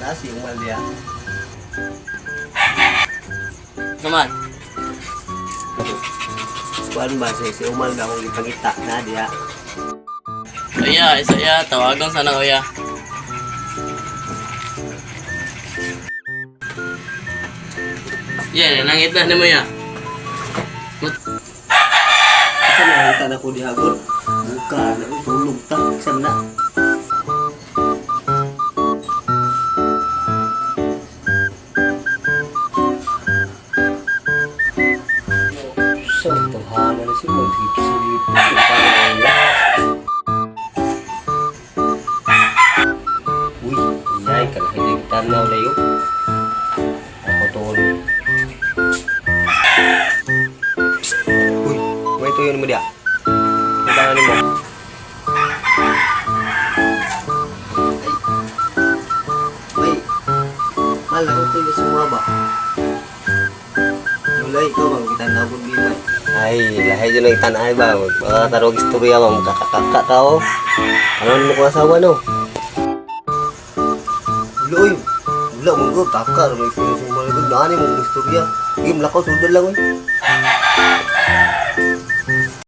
nasi umal dia. Naman. Kuan ba si umal na akong ipangita na dia. Uya, isa ya, tawagan sana uya. Ya, nangit na mo ya. Sa nakita na ko di hagon. Buka na tulog ta sana. So, tuhana na si mag-sip-sip. Uy, inay ka na hindi tanaw na yun. Ako tol. Uy, may tuyon mo dia. Ibangan mo. Ay, mahal ako tuyo semua ba? Mulai ikaw bang kita nabog bilay. Ay, lahay dyan ang itanay ba? Magkakarog istorya ba? Magkakakaka ka o? Ano mo kong asawa no? Wala oy. Wala mo ko. Kakak. Ano mo istorya sa mga lagod. Nani mo istorya. Game lakaw. Sudal lang oy.